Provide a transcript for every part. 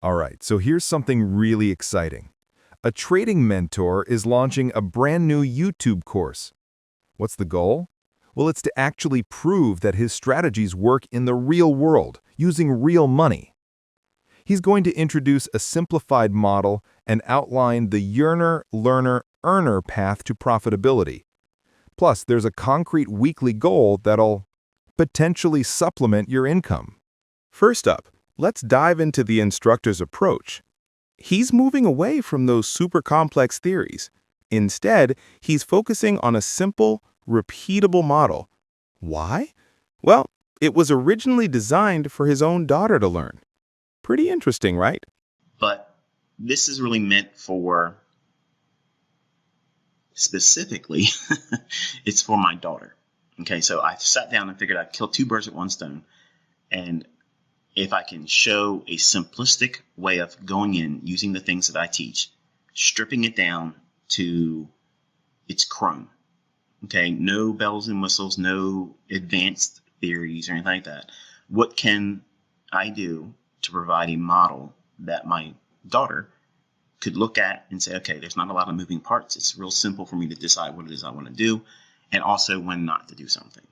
All right, so here's something really exciting. A trading mentor is launching a brand new YouTube course. What's the goal? Well, it's to actually prove that his strategies work in the real world, using real money. He's going to introduce a simplified model and outline the yearner, learner, earner path to profitability. Plus, there's a concrete weekly goal that'll potentially supplement your income. First up, let's dive into the instructor's approach. He's moving away from those super complex theories. Instead, he's focusing on a simple, repeatable model. Why? Well, it was originally designed for his own daughter to learn. Pretty interesting, right? But this is really meant for, specifically, it's for my daughter. Okay, so I sat down and figured I'd kill two birds with one stone. And if I can show a simplistic way of going in using the things that I teach, stripping it down to its chrome. Okay, no bells and whistles, no advanced theories or anything like that. What can I do to provide a model that my daughter could look at and say, okay, there's not a lot of moving parts. It's real simple for me to decide what it is I want to do and also when not to do something.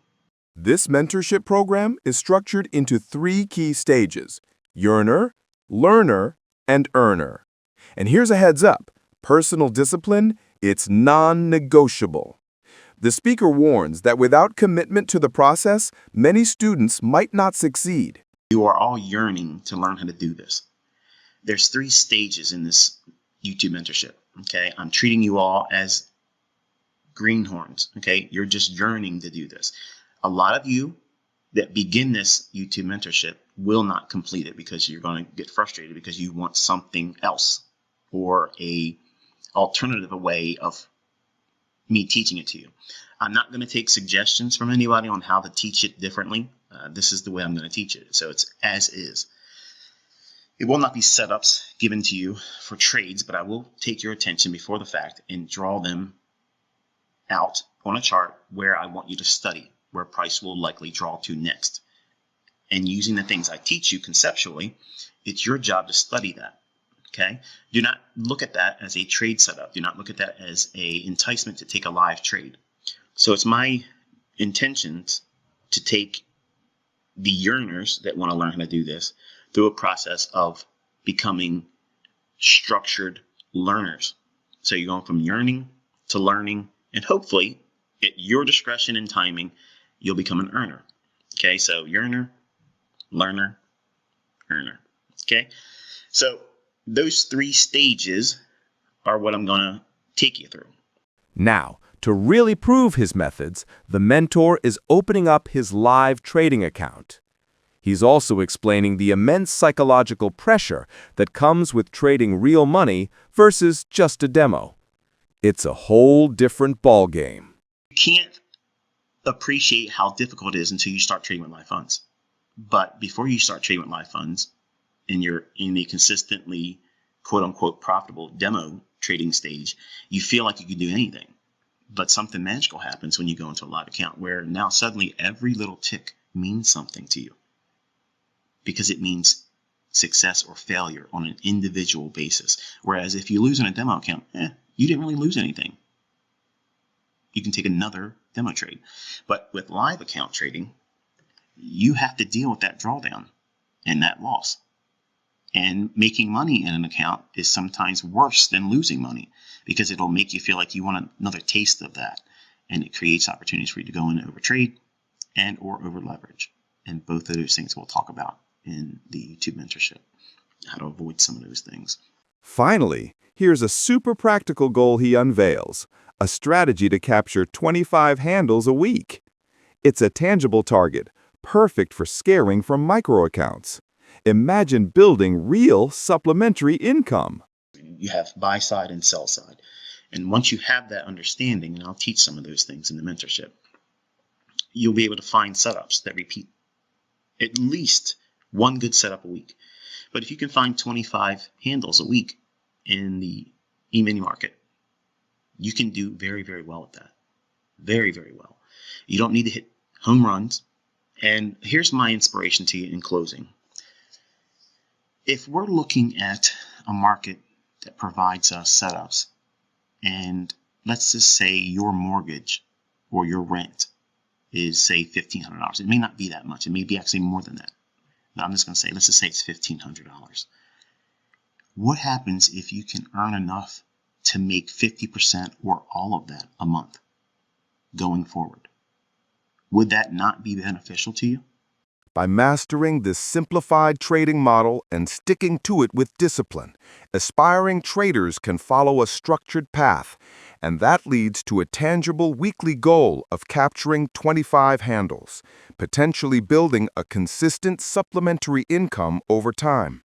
This mentorship program is structured into 3 key stages: yearner, learner, and earner. And here's a heads up: personal discipline, it's non-negotiable. The speaker warns that without commitment to the process, many students might not succeed. You are all yearning to learn how to do this. There's 3 stages in this YouTube mentorship. Okay, I'm treating you all as greenhorns. Okay, you're just yearning to do this. A lot of you that begin this YouTube mentorship will not complete it because you're going to get frustrated because you want something else or a alternative way of me teaching it to you. I'm not going to take suggestions from anybody on how to teach it differently. This is the way I'm going to teach it. So it's as is. It will not be setups given to you for trades, but I will take your attention before the fact and draw them out on a chart where I want you to study, where price will likely draw to next. And using the things I teach you conceptually, it's your job to study that. Okay? Do not look at that as a trade setup. Do not look at that as an enticement to take a live trade. So it's my intentions to take the yearners that want to learn how to do this through a process of becoming structured learners. So you're going from yearning to learning, and hopefully at your discretion and timing, you'll become an earner. Okay, so yearner, learner, earner. Okay, so those 3 stages are what I'm going to take you through. Now, to really prove his methods, the mentor is opening up his live trading account. He's also explaining the immense psychological pressure that comes with trading real money versus just a demo. It's a whole different ballgame. You can't appreciate how difficult it is until you start trading with live funds. But before you start trading with live funds and you're in a consistently quote unquote profitable demo trading stage, you feel like you can do anything. But something magical happens when you go into a live account where now suddenly every little tick means something to you because it means success or failure on an individual basis. Whereas if you lose in a demo account, you didn't really lose anything. You can take another demo trade. But with live account trading, you have to deal with that drawdown and that loss. And making money in an account is sometimes worse than losing money because it'll make you feel like you want another taste of that. And it creates opportunities for you to go in and overtrade and or over leverage. And both of those things we'll talk about in the YouTube mentorship, how to avoid some of those things. Finally, here's a super practical goal he unveils: a strategy to capture 25 handles a week. It's a tangible target, perfect for scaling from micro accounts. Imagine building real supplementary income. You have buy side and sell side. And once you have that understanding, and I'll teach some of those things in the mentorship, you'll be able to find setups that repeat at least one good setup a week. But if you can find 25 handles a week in the e-mini market, you can do very, very well at that. Very, very well. You don't need to hit home runs. And here's my inspiration to you in closing. If we're looking at a market that provides us setups, and let's just say your mortgage or your rent is, say, $1,500. It may not be that much. It may be actually more than that. But I'm just going to say, let's just say it's $1,500. What happens if you can earn enough to make 50% or all of that a month going forward? Would that not be beneficial to you? By mastering this simplified trading model and sticking to it with discipline, aspiring traders can follow a structured path, and that leads to a tangible weekly goal of capturing 25 handles, potentially building a consistent supplementary income over time.